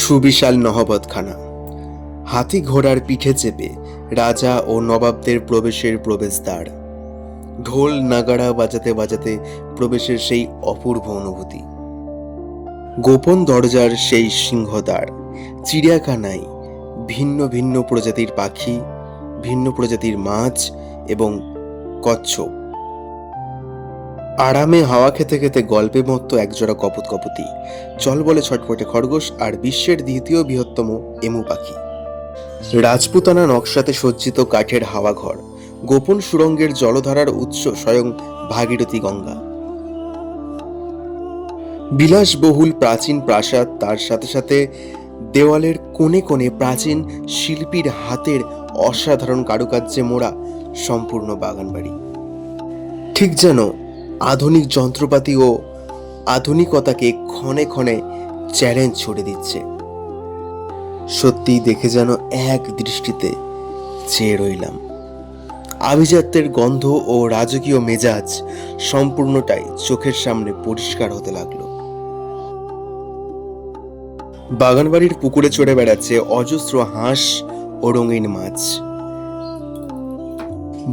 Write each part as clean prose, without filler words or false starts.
সুবিশাল নহবতখানা, হাতি ঘোড়ার পিঠে চেপে রাজা ও নবাবদের প্রবেশের প্রবেশদ্বার। ঢোল নাগাড়া বাজাতে বাজাতে প্রবেশের সেই অপূর্ব অনুভূতি। গোপন দরজার সেই সিংহদ্বার। চিড়িয়াখানায় ভিন্ন ভিন্ন প্রজাতির পাখি, ভিন্ন প্রজাতির মাছ এবং কচ্ছপ। আরামে হাওয়া খেতে খেতে গল্পে মত্ত একজোড়া কপোতী, চল বলে ছটফটে খরগোশ আর বিশ্বের দ্বিতীয় বৃহত্তম এমু পাখি। রাজপুতানা নকশাতে সজ্জিত কাঠের হাওয়াঘর, গোপন সুড়ঙ্গের জলধারার উৎস স্বয়ং ভাগীরথী গঙ্গা। বিলাসবহুল প্রাচীন প্রাসাদ, তার সাথে সাথে দেওয়ালের কোণে কোণে প্রাচীন শিল্পীর হাতের অসাধারণ কারুকার্যে মোড়া সম্পূর্ণ বাগানবাড়ি। ঠিক যেন আধুনিক যন্ত্রপাতি ও আধুনিকতাকে ক্ষণে ক্ষণে চ্যালেঞ্জ ছড়ে দিচ্ছে। সত্যিই দেখে যেন এক দৃষ্টিতে চেয়ে রইলাম। আভিজাত্যের গন্ধ ও রাজকীয় মেজাজ সম্পূর্ণটাই চোখের সামনে পরিষ্কার হতে লাগলো। বাগানবাড়ির পুকুরে চড়ে বেড়াচ্ছে অজস্র হাঁস ও রঙিন মাছ।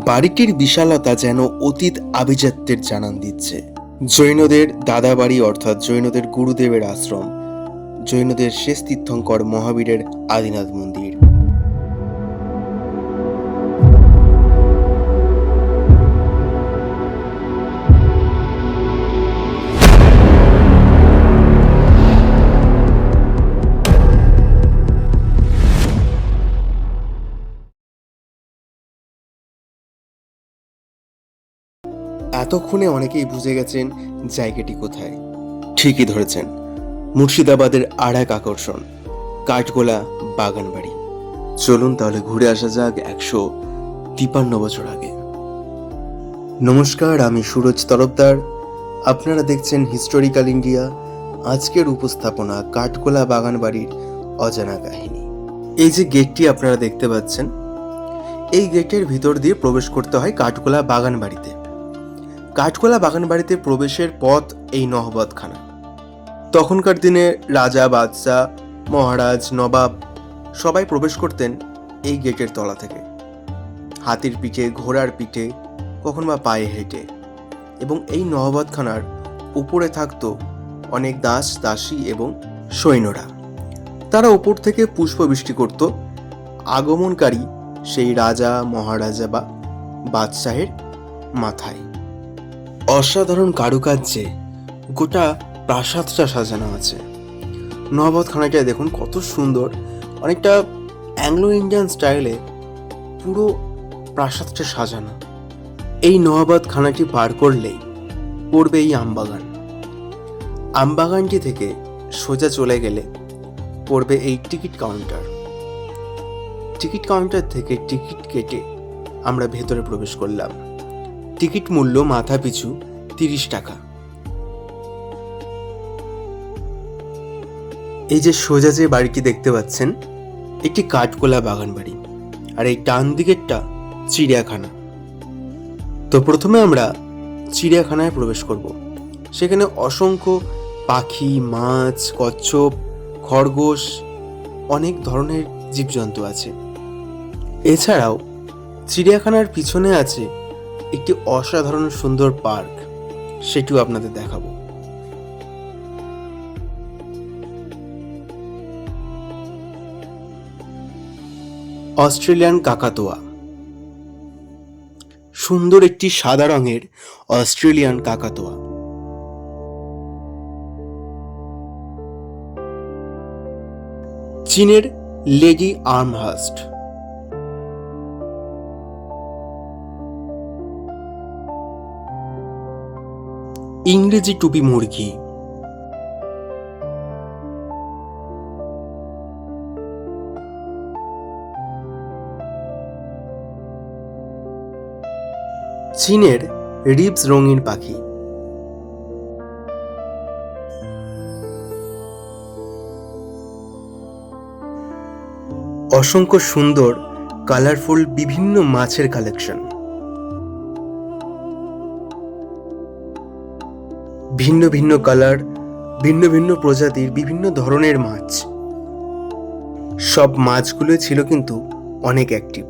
বাড়িটির বিশালতা যেন অতীত আভিজাত্যের জানান দিচ্ছে। জৈনদের দাদাবাড়ি অর্থাৎ জৈনদের গুরুদেবের আশ্রম, জৈনদের শেষ তীর্থঙ্কর মহাবীরের আদিনাথ মন্দির। এতক্ষণে অনেকেই বুঝে গেছেন জায়গাটি কোথায়। ঠিকই ধরেছেন, মুর্শিদাবাদের আর এক আকর্ষণ কাঠগোলা বাগানবাড়ি। চলুন তাহলে ঘুরে আসা যাক 153 বছর আগে। নমস্কার, আমি সুরজ তরফদার। আপনারা দেখছেন হিস্টোরিক্যাল ইন্ডিয়া। আজকের উপস্থাপনা কাঠগোলা বাগানবাড়ির অজানা কাহিনী। এই যে গেটটি আপনারা দেখতে পাচ্ছেন, এই গেটের ভিতর দিয়ে প্রবেশ করতে হয় কাঠগোলা বাগানবাড়িতে। কাঠগোলা বাগানবাড়িতে প্রবেশের পথ এই নহবতখানা। তখনকার দিনে রাজা, বাদশাহ, মহারাজ, নবাব সবাই প্রবেশ করতেন এই গেটের তলা থেকে, হাতির পিঠে, ঘোড়ার পিঠে, কখন বা পায়ে হেঁটে। এবং এই নহবতখানার উপরে থাকতো অনেক দাস, দাসী এবং সৈন্যরা। তারা উপর থেকে পুষ্পবৃষ্টি করত আগমনকারী সেই রাজা, মহারাজা বা বাদশাহের মাথায়। অসাধারণ কারুকার্যে গোটা প্রাসাদটা সাজানো আছে। নহবতখানাটা দেখুন কত সুন্দর, অনেকটা অ্যাংলো ইন্ডিয়ান স্টাইলে পুরো প্রাসাদটা সাজানো। এই নহবতখানাটি পার করলেই পড়বে এই আমবাগান। আমবাগানটি থেকে সোজা চলে গেলে পড়বে এই টিকিট কাউন্টার। টিকিট কাউন্টার থেকে টিকিট কেটে আমরা ভেতরে প্রবেশ করলাম। টিকিট মূল্য মাথা পিছু 30 টাকা। এই যে সোজা যে বাড়িটি দেখতে পাচ্ছেন, একটি কাঠগোলা বাগান বাড়ি, আর এই ডান দিকেরটা চিড়িয়াখানা। তো প্রথমে আমরা চিড়িয়াখানায় প্রবেশ করব। সেখানে অসংখ্য পাখি, মাছ, কচ্ছপ, খরগোশ, অনেক ধরনের জীবজন্তু আছে। এছাড়াও চিড়িয়াখানার পিছনে আছে একটি অসাধারণ সুন্দর পার্ক, সেটিও আপনাদের দেখাবো। অস্ট্রেলিয়ান কাকাতুয়া, সুন্দর একটি সাদা রঙের অস্ট্রেলিয়ান কাকাতুয়া। চীনের লেডি আর্মহাস্ট, ইংরেজি টুপি মুরগি, চীনের রিবস রঙিন পাখি, অসংখ্য সুন্দর কালারফুল বিভিন্ন মাছের কালেকশন, ভিন্ন ভিন্ন কালার, ভিন্ন ভিন্ন প্রজাতির বিভিন্ন ধরনের মাছ, সব মাছগুলো ছিল কিন্তু অনেক অ্যাক্টিভ।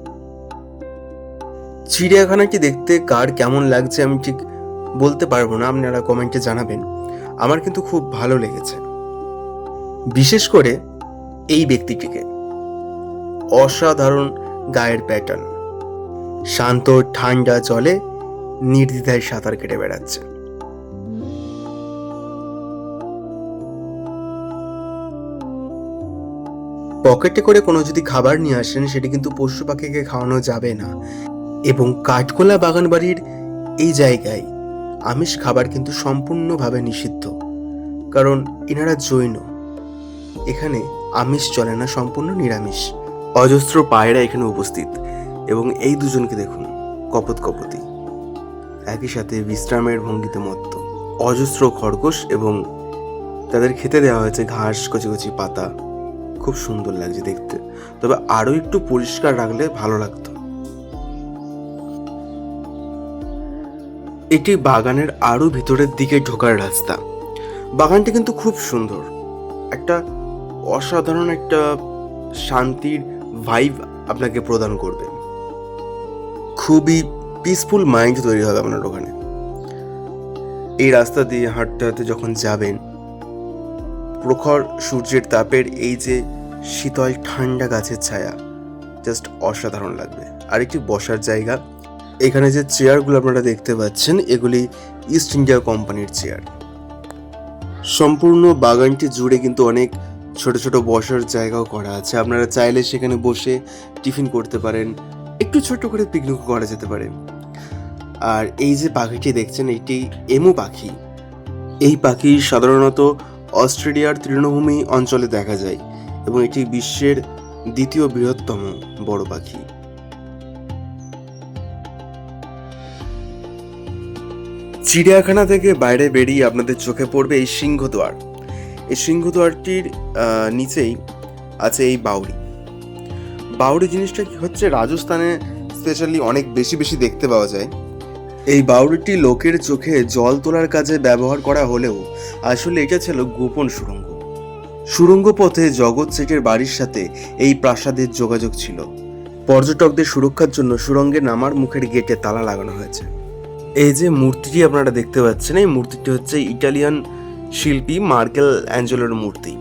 চিড়িয়াখানাটি দেখতে কার কেমন লাগছে আমি ঠিক বলতে পারবো না, আপনারা কমেন্টে জানাবেন। আমার কিন্তু খুব ভালো লেগেছে, বিশেষ করে এই ব্যক্তিটিকে। অসাধারণ গায়ের প্যাটার্ন, শান্ত ঠান্ডা জলে নির্দ্বিধায় সাঁতার কেটে বেড়াচ্ছে। পকেটে করে কোনো যদি খাবার নিয়ে আসেন সেটি কিন্তু পশু পাখিকে খাওয়ানো যাবে না। এবং কাঠগোলা বাগানবাড়ির এই জায়গায় আমিষ খাবার কিন্তু সম্পূর্ণভাবে নিষিদ্ধ, কারণ এনারা জৈন। এখানে আমিষ চলে না, সম্পূর্ণ নিরামিষ। অজস্র পায়রা এখানে উপস্থিত, এবং এই দুজনকে দেখুন কপত কপতি, একই সাথে বিশ্রামের ভঙ্গিতে মত্ত। অজস্র খরগোশ, এবং তাদের খেতে দেওয়া হয়েছে ঘাস, কচি কচি পাতা। খুব সুন্দর লাগছে দেখতে, তবে আরো একটু পরিষ্কার রাখলে ভালো লাগতো। এটি বাগানের আরো ভিতরের দিকে ঢোকার রাস্তা। বাগানটি কিন্তু খুব সুন্দর, একটা অসাধারণ একটা শান্তির ভাইব আপনাকে প্রদান করবে। খুবই পিসফুল মাইন্ড তৈরি হবে আপনার ওখানে। এই রাস্তা দিয়ে হাঁটতে হাঁটতে যখন যাবেন, প্রখর সূর্যের তাপের এই যে শীতল ঠান্ডা গাছের ছায়া, জাস্ট অসাধারণ লাগবে। আর একটি বসার জায়গা, এখানে যে চেয়ারগুলো আপনারা দেখতে পাচ্ছেন এগুলি ইস্ট ইন্ডিয়া কোম্পানির চেয়ার। সম্পূর্ণ বাগানটি জুড়ে কিন্তু অনেক ছোট ছোট বসার জায়গাও করা আছে। আপনারা চাইলে সেখানে বসে টিফিন করতে পারেন, একটু ছোট করে পিকনিক করা যেতে পারে। আর এই যে পাখিটি দেখছেন এটি এমু পাখি। এই পাখি সাধারণত অস্ট্রেলিয়ার তৃণভূমি অঞ্চলে দেখা যায়, এবং এটি বিশ্বের দ্বিতীয় বৃহত্তম বড় পাখি। চিড়িয়াখানা থেকে বাইরে বেরিয়ে আপনাদের চোখে পড়বে এই সিংহদ্বার। এই সিংহদ্বারটির নিচেই আছে এই বাউরি। বাউরি জিনিসটা কি হচ্ছে, রাজস্থানে স্পেশালি অনেক বেশি বেশি দেখতে পাওয়া যায়। এই বাউরিটি লোকের চোখে জল তোলার কাজে ব্যবহার করা হলেও আসলে এটা ছিল গোপন সুড়ঙ্গ। সুড়ঙ্গ পথে জগৎ শেঠের বাড়ির সাথে এই প্রাসাদের যোগাযোগ ছিল। পর্যটকদের সুরক্ষার জন্য সুড়ঙ্গে নামার মুখের গেটে তালা লাগানো হয়েছে। এই যে মূর্তিটি আপনারা দেখতে পাচ্ছেন, এই মূর্তিটি হচ্ছে ইটালিয়ান শিল্পী মার্কেল অ্যাঞ্জেলোর মূর্তি।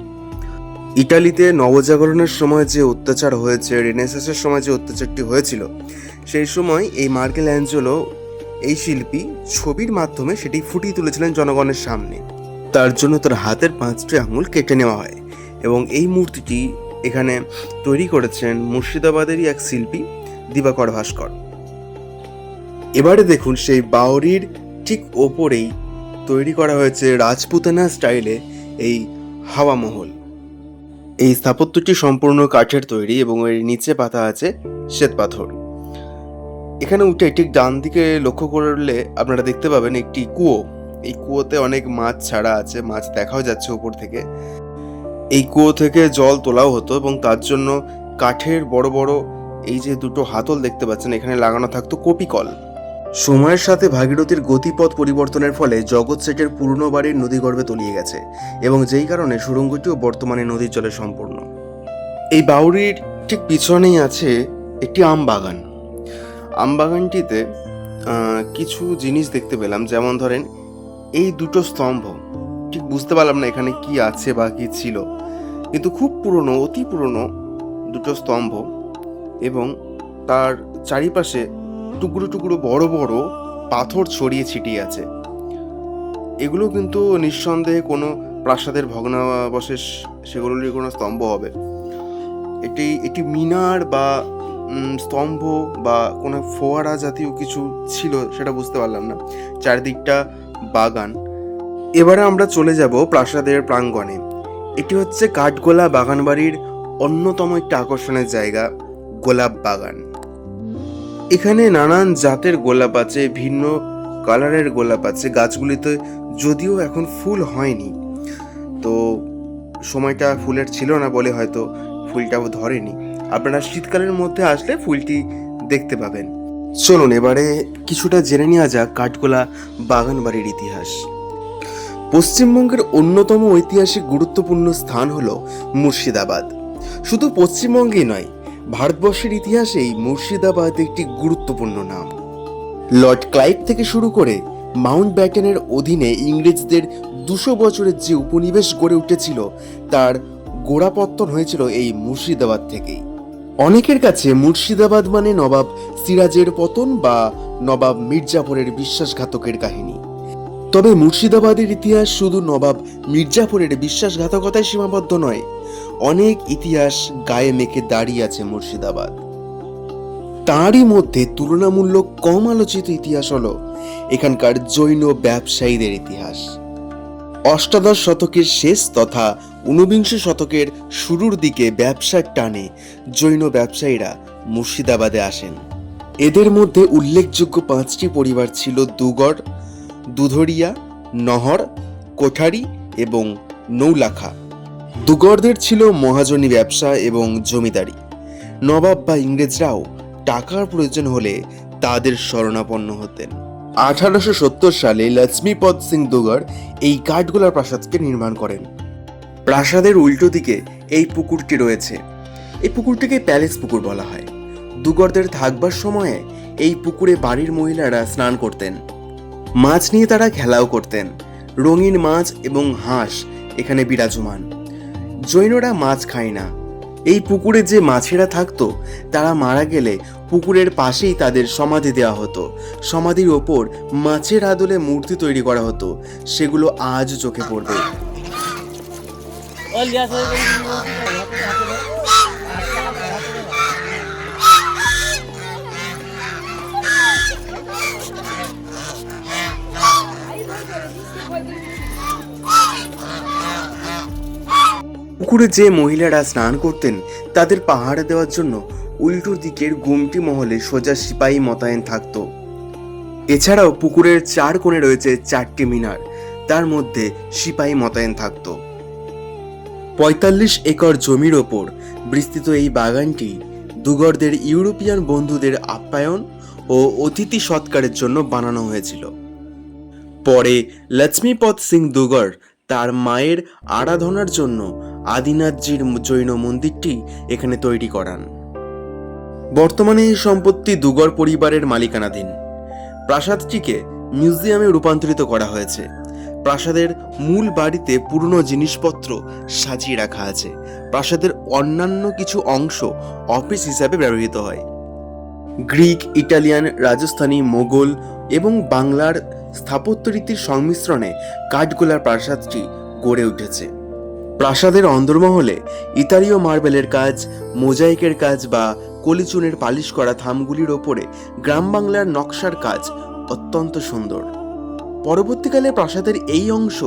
ইটালিতে নবজাগরণের সময় যে অত্যাচার হয়েছে, রেনেসাঁসের সময় যে অত্যাচারটি হয়েছিল, সেই সময় এই মার্কেল অ্যাঞ্জেলো, এই শিল্পী, ছবির মাধ্যমে সেটি ফুটিয়ে তুলেছিলেন জনগণের সামনে। তার জন্য তার হাতের 5টি আঙুল কেটে নেওয়া হয়, এবং এই মূর্তিটি এখানে তৈরি করেছেন মুর্শিদাবাদেরই এক শিল্পী দিবাকর ভাস্কর। এবারে দেখুন সেই বাউরির ঠিক ওপরেই তৈরি করা হয়েছে রাজপুতানা স্টাইলে এই হাওয়া মহল। এই স্থাপত্যটি সম্পূর্ণ কাঠের তৈরি, এবং এর নিচে পাতা আছে শ্বেত পাথর। এখানে উঠে ঠিক ডান দিকে লক্ষ্য করলে আপনারা দেখতে পাবেন একটি কুয়ো। এই কুয়োতে অনেক মাছ ছাড়া আছে, মাছ দেখাও যাচ্ছে উপর থেকে। এই কুয়ো থেকে জল তোলাও হতো, এবং তার জন্য কাঠের বড় বড় এই যে দুটো হাতল দেখতে পাচ্ছেন এখানে লাগানো থাকতো কপিকল। সময়ের সাথে ভাগীরথীর গতিপথ পরিবর্তনের ফলে জগৎ শেঠের পুরনো বাড়ির নদীগর্ভে তলিয়ে গেছে, এবং যেই কারণে সুড়ঙ্গটিও বর্তমানে নদীর জলে সম্পূর্ণ। এই বাউরির ঠিক পিছনেই আছে একটি আম বাগান। আম বাগানটিতে কিছু জিনিস দেখতে পেলাম, যেমন ধরেন এই দুটো স্তম্ভ। ঠিক বুঝতে পারলাম না এখানে কি আছে বা কি ছিল, কিন্তু খুব পুরনো, অতি পুরনো দুটো স্তম্ভ, এবং তার চারিপাশে টুকরো টুকরো বড় বড় পাথর ছড়িয়ে ছিটিয়ে আছে। এগুলো কিন্তু নিঃসন্দেহে কোনো প্রাসাদের ভগ্নাবশেষ, সেগুলোরই কোনো স্তম্ভ হবে। এটি মিনার বা স্তম্ভ বা কোনো ফোয়ারা জাতীয় কিছু ছিল, সেটা বুঝতে পারলাম না। চারিদিকটা বাগান। এবারে আমরা চলে যাব প্রাসাদের প্রাঙ্গণে। এটি হচ্ছে কাঠগোলা বাগানবাড়ির অন্যতম একটি আকর্ষণের জায়গা, গোলাপ বাগান। এখানে নানান জাতের গোলাপ আছে, ভিন্ন কালারের গোলাপ আছে। গাছগুলিতে যদিও এখন ফুল হয়নি, তো সময়টা ফুলের ছিল না বলে হয়তো ফুলটাও ধরেনি। আপনারা শীতকালের মধ্যে আসলে ফুলটি দেখতে পাবেন। চলুন এবারে কিছুটা জেনে নেওয়া যাক কাঠগোলা বাগানবাড়ির ইতিহাস। পশ্চিমবঙ্গের অন্যতম ঐতিহাসিক গুরুত্বপূর্ণ স্থান হলো মুর্শিদাবাদ। শুধু পশ্চিমবঙ্গেই নয়, ভারতবর্ষের ইতিহাসেই মুর্শিদাবাদ একটি গুরুত্বপূর্ণ নাম। লর্ড ক্লাইভ থেকে শুরু করে মাউন্ট ব্যাটেনের অধীনে ইংরেজদের 200 বছরের যে উপনিবেশ গড়ে উঠেছিল তার গোড়াপত্তন হয়েছিল এই মুর্শিদাবাদ থেকেই। অনেকের কাছে মুর্শিদাবাদ মানে নবাব সিরাজের পতন বা নবাব মির্জাফরের বিশ্বাসঘাতকের কাহিনী। তবে মুর্শিদাবাদের ইতিহাস শুধু নবাব মির্জাফরের বিশ্বাসঘাতকতায় সীমাবদ্ধ নয়, অনেক ইতিহাস গায়ে মেখে দাঁড়িয়ে আছে মুর্শিদাবাদ। তারই মধ্যে তুলনামূলক কম আলোচিত ইতিহাস হলো এখানকার জৈন ব্যবসায়ীদের ইতিহাস। অষ্টাদশ শতকের শেষ তথা ঊনবিংশ শতকের শুরুর দিকে ব্যবসার টানে জৈন ব্যবসায়ীরা মুর্শিদাবাদে আসেন। এদের মধ্যে উল্লেখযোগ্য 5টি পরিবার ছিল দুগড়, দুধরিয়া, নহর, কোঠারি এবং নৌলাখা। দুগড়দের ছিল মহাজনী ব্যবসা এবং জমিদারি। নবাব বা ইংরেজরাও টাকার প্রয়োজন হলে তাদের শরণাপন্ন হতেন। 1870 সালে লক্ষ্মীপদ সিং দুগড় এই কাঠগোলার প্রাসাদকে নির্মাণ করেন। প্রাসাদের উল্টো দিকে এই পুকুরটি রয়েছে। এই পুকুরটিকে প্যালেস পুকুর বলা হয়। দুগড়দের থাকবার সময়ে এই পুকুরে বাড়ির মহিলারা স্নান করতেন, মাছ নিয়ে তারা খেলাও করতেন। রঙিন মাছ এবং হাঁস এখানে বিরাজমান। জৈনরা মাছ খায় না। এই পুকুরে যে মাছেরা থাকতো তারা মারা গেলে পুকুরের পাশেই তাদের সমাধি দেওয়া হতো। সমাধির ওপর মাছের আদলে মূর্তি তৈরি করা হতো, সেগুলো আজও চোখে পড়বে। পুকুরে যে মহিলারা স্নান করতেন তাদের পাহারা দেওয়ার জন্য উল্টো দিকের গুমটি মহলে সোজা সিপাহী মোতায়েন থাকত। এছাড়াও পুকুরের 4 কোণে রয়েছে 4টি মিনার, তার মধ্যে সিপাহী মোতায়েন থাকত। 45 একর জমির ওপর বিস্তৃত এই বাগানটি দুগড়দের ইউরোপিয়ান বন্ধুদের আপ্যায়ন ও অতিথি সৎকারের জন্য বানানো হয়েছিল। পরে লক্ষ্মীপদ সিং দুগড় তার মায়ের আরাধনার জন্য আদিনাথজির জৈন মন্দিরটি এখানে তৈরি করান। বর্তমানে এই সম্পত্তি দুগড় পরিবারের মালিকানাধীন। প্রাসাদটিকে মিউজিয়ামে রূপান্তরিত করা হয়েছে। প্রাসাদের মূল বাড়িতে পুরনো জিনিসপত্র সাজিয়ে রাখা আছে। প্রাসাদের অন্যান্য কিছু অংশ অফিস হিসাবে ব্যবহৃত হয়। গ্রিক, ইটালিয়ান, রাজস্থানী, মোগল এবং বাংলার স্থাপত্যরীতির সংমিশ্রণে কাঠগোলার প্রাসাদটি গড়ে উঠেছে। প্রাসাদের অন্দরমহলে ইতালীয় মার্বেলের কাজ, মোজাইকের কাজ বা কলিচুনের পালিশ করা থামগুলির ওপরে গ্রাম বাংলার নকশার কাজ অত্যন্ত সুন্দর। পরবর্তীকালে প্রাসাদের এই অংশ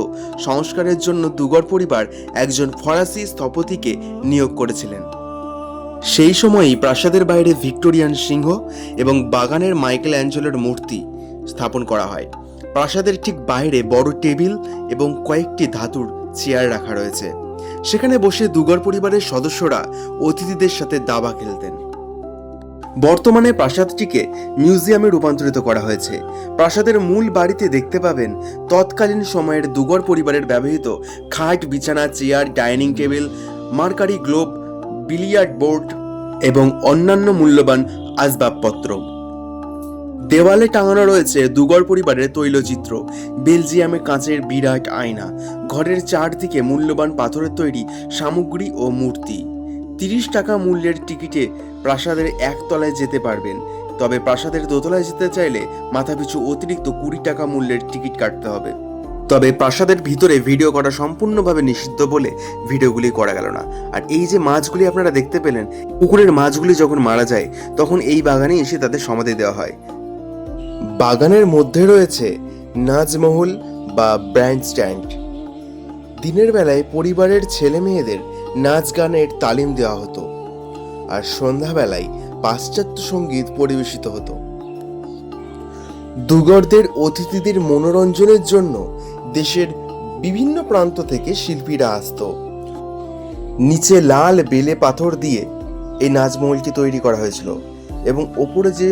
সংস্কারের জন্য দুগড় পরিবার একজন ফরাসি স্থপতিকে নিয়োগ করেছিলেন। সেই সময়ই প্রাসাদের বাইরে ভিক্টোরিয়ান সিংহ এবং বাগানের মাইকেল অ্যাঞ্জেলোর মূর্তি স্থাপন করা হয়। প্রাসাদের ঠিক বাইরে বড় টেবিল এবং কয়েকটি ধাতুর চেয়ার রাখা রয়েছে। সেখানে বসে দুগড় পরিবারের সদস্যরা অতিথিদের সাথে দাবা খেলতেন। বর্তমানে প্রাসাদটিকে মিউজিয়ামে রূপান্তরিত করা হয়েছে। প্রাসাদের মূল বাড়িতে দেখতে পাবেন তৎকালীন সময়ের দুগড় পরিবারের ব্যবহৃত খাট, বিছানা, chair, dining table, mercury globe, billiard board এবং অন্যান্য মূল্যবান আসবাবপত্র। দেওয়ালে টাঙানো রয়েছে দুগড় পরিবারের তৈলচিত্র, বেলজিয়ামে কাঁচের বিরাট আয়না, ঘরের চারদিকে মূল্যবান পাথরের তৈরি সামগ্রী ও মূর্তি। 30 টাকা মূল্যের টিকিটে প্রাসাদের একতলায় যেতে পারবেন। তবে প্রাসাদের দোতলায় যেতে চাইলে মাথাপিছু অতিরিক্ত 20 টাকা মূল্যের টিকিট কাটতে হবে। তবে প্রাসাদের ভিতরে ভিডিও করা সম্পূর্ণভাবে নিষিদ্ধ বলে ভিডিওগুলি করা গেল না। আর এই যে মাছগুলি আপনারা দেখতে পেলেন, পুকুরের মাছগুলি যখন মারা যায় তখন এই বাগানে এসে তাদের সমাধি দেওয়া হয়। বাগানের মধ্যে রয়েছে নাচমহল বা ব্যান্ড স্ট্যান্ড। দিনের বেলায় পরিবারের ছেলে মেয়েদের নাচ গানের তালিম দেওয়া হতো, আর সন্ধ্যাবেলায় পাশ্চাত্য সঙ্গীত পরিবেশিত হতো। দুগড়দের অতিথিদের মনোরঞ্জনের জন্য দেশের বিভিন্ন প্রান্ত থেকে শিল্পীরা আসত। নিচে লাল বেলে পাথর দিয়ে এই নাচমহলটি তৈরি করা হয়েছিল এবং ওপরে যে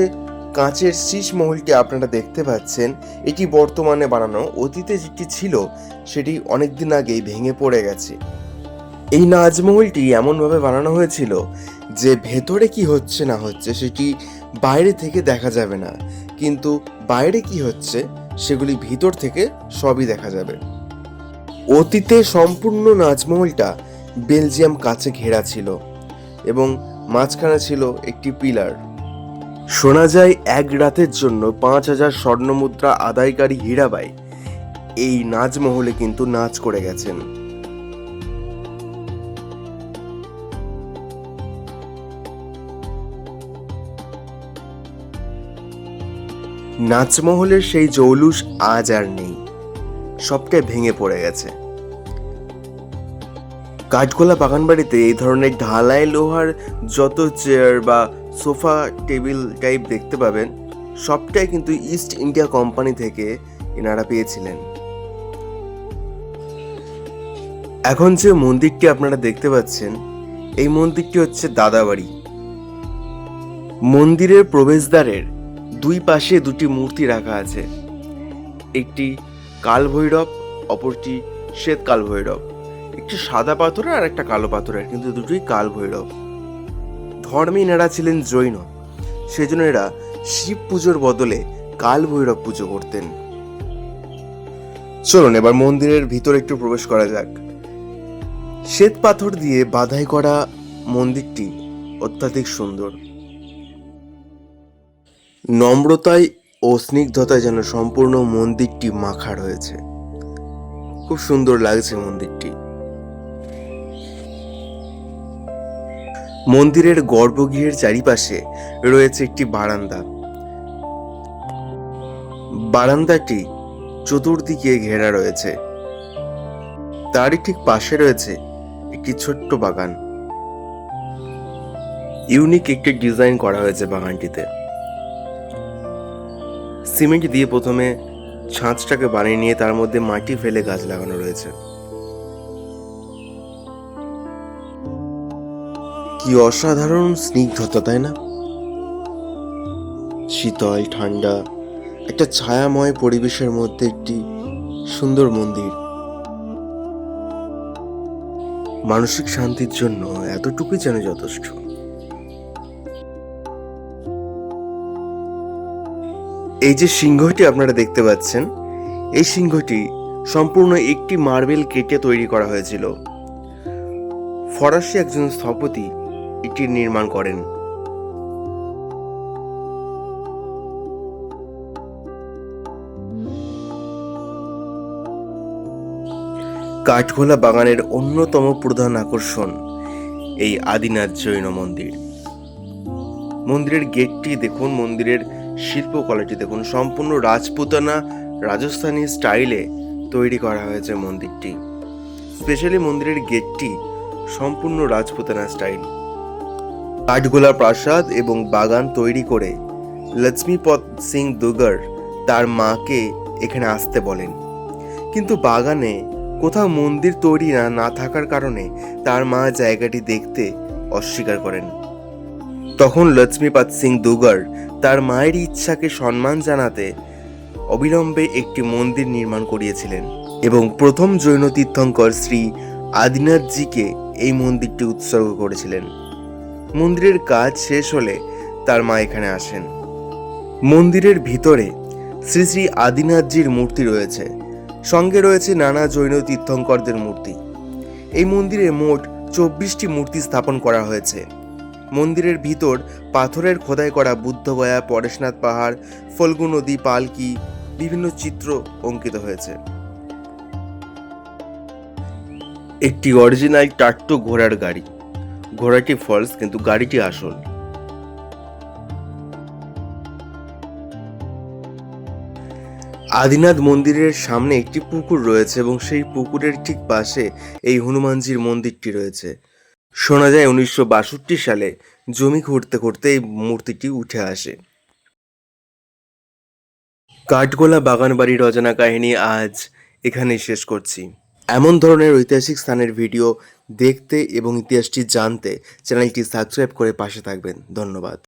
কাঁচের শীষ মহলটি আপনারা দেখতে পাচ্ছেন এটি বর্তমানে বানানো। অতীতে যেটি ছিল সেটি অনেকদিন আগেই ভেঙে পড়ে গেছে। এই নাজমহলটি এমনভাবে বানানো হয়েছিল যে ভেতরে কি হচ্ছে না হচ্ছে সেটি বাইরে থেকে দেখা যাবে না, কিন্তু বাইরে কি হচ্ছে সেগুলি ভিতর থেকে সবই দেখা যাবে। অতীতে সম্পূর্ণ নাজমহলটা বেলজিয়াম কাচে ঘেরা ছিল এবং মাঝখানে ছিল একটি পিলার। শোনা যায় এক রাতের জন্য 5,000 স্বর্ণমুদ্রা আদায়কারী হীরাবাই এই নাজমহলে কিন্তু নাচ করে গেছেন। নাচমহলের সেই জৌলুস আজ আর নেই, সবটাই ভেঙে পড়ে গেছে। কাঠগোলা বাগানবাড়িতে এই ধরনের ঢালাই লোহার যত চেয়ার বা সোফা টেবিল টাইপ দেখতে পাবেন, সবটাই কিন্তু ইস্ট ইন্ডিয়া কোম্পানি থেকে এনারা পেয়েছিলেন। এখন যে মন্দিরটি আপনারা দেখতে পাচ্ছেন, এই মন্দিরটি হচ্ছে দাদাবাড়ি। মন্দিরের প্রবেশদ্বারের দুই পাশে দুটি মূর্তি রাখা আছে, একটি কাল ভৈরব, অপরটি শ্বেত কাল ভৈরব। একটি সাদা পাথরের আর একটা কালো পাথরের, কিন্তু দুটোই কাল ভৈরব। ধর্মে এনারা ছিলেন জৈন, সেজন্য এরা শিব পুজোর বদলে কাল ভৈরব পুজো করতেন। চলুন এবার মন্দিরের ভিতরে একটু প্রবেশ করা যাক। শ্বেত পাথর দিয়ে বাধাই করা মন্দিরটি অত্যাধিক সুন্দর। নম্রতায় ও স্নিগ্ধতায় যেন সম্পূর্ণ মন্দিরটি মাখা রয়েছে। খুব সুন্দর লাগছে মন্দিরটি। মন্দিরের গর্ভগৃহের চারিপাশে রয়েছে একটি বারান্দা। বারান্দাটি চতুর্দিকে ঘেরা রয়েছে। তারই ঠিক পাশে রয়েছে একটি ছোট্ট বাগান। ইউনিক একটি ডিজাইন করা হয়েছে বাগানটিতে। সিমেন্ট দিয়ে প্রথমে ছাঁচটাকে বানিয়ে নিয়ে তার মধ্যে মাটি ফেলে গাছ লাগানো রয়েছে। কি অসাধারণ স্নিগ্ধতা, তাই না? শীতল ঠান্ডা একটা ছায়াময় পরিবেশের মধ্যে একটি সুন্দর মন্দির। মানসিক শান্তির জন্য এতটুকুই যেন যথেষ্ট। এই যে সিংহটি আপনারা দেখতে পাচ্ছেন, এই সিংহটি সম্পূর্ণ একটি মার্বেল কেটে তৈরি করা হয়েছিল। ফরাসি একজন স্থপতি এটি নির্মাণ করেন। কাঠগোলা বাগানের অন্যতম প্রধান আকর্ষণ এই আদিনাথ জৈন মন্দির। মন্দিরের গেটটি দেখুন, মন্দিরের শিল্পকলাটি দেখুন, সম্পূর্ণ রাজপুতানা রাজস্থানী স্টাইলে তৈরি করা হয়েছে মন্দিরটি। স্পেশালি মন্দিরের গেটটি সম্পূর্ণ রাজপুতানা স্টাইল। কাঠগোলা প্রাসাদ এবং বাগান তৈরি করে লক্ষ্মীপদ সিং দুগার তার মাকে এখানে আসতে বলেন, কিন্তু বাগানে কোথাও মন্দির তৈরি না থাকার কারণে তার মা জায়গাটি দেখতে অস্বীকার করেন। তখন লক্ষ্মীপদ সিং দুগার তার মায়ের ইচ্ছাকে সম্মান জানাতে অবিলম্বে একটি মন্দির নির্মাণ করিয়েছিলেন এবং প্রথম জৈন তীর্থঙ্কর শ্রী আদিনাথজিকে এই মন্দিরটি উৎসর্গ করেছিলেন। মন্দিরের কাজ শেষ হলে তার মা এখানে আসেন। মন্দিরের ভিতরে শ্রী শ্রী আদিনাথজির মূর্তি রয়েছে, সঙ্গে রয়েছে নানা জৈন তীর্থঙ্করদের মূর্তি। এই মন্দিরে মোট 24টি মূর্তি স্থাপন করা হয়েছে। মন্দিরের ভিতর পাথরের খোদাই করা বুদ্ধগয়া, পরেশনাথ পাহাড়, ফল্গু নদী, পালকি, বিভিন্ন চিত্র অঙ্কিত হয়েছে। একটি অরিজিনাল টাট্টু ঘোড়ার গাড়ি। ঘোড়াটি ফলস, কিন্তু গাড়িটি আসল। আদিনাথ মন্দিরের সামনে একটি পুকুর রয়েছে এবং সেই পুকুরের ঠিক পাশে এই হনুমানজির মন্দিরটি রয়েছে। শোনা যায় 1962 সালে জমি খুঁড়তে খুঁড়তে এই মূর্তিটি উঠে আসে। কাঠগোলা বাগানবাড়ির অজানা কাহিনী আজ এখানেই শেষ করছি। এমন ধরনের ঐতিহাসিক স্থানের ভিডিও দেখতে এবং ইতিহাসটি জানতে চ্যানেলটি সাবস্ক্রাইব করে পাশে থাকবেন। ধন্যবাদ।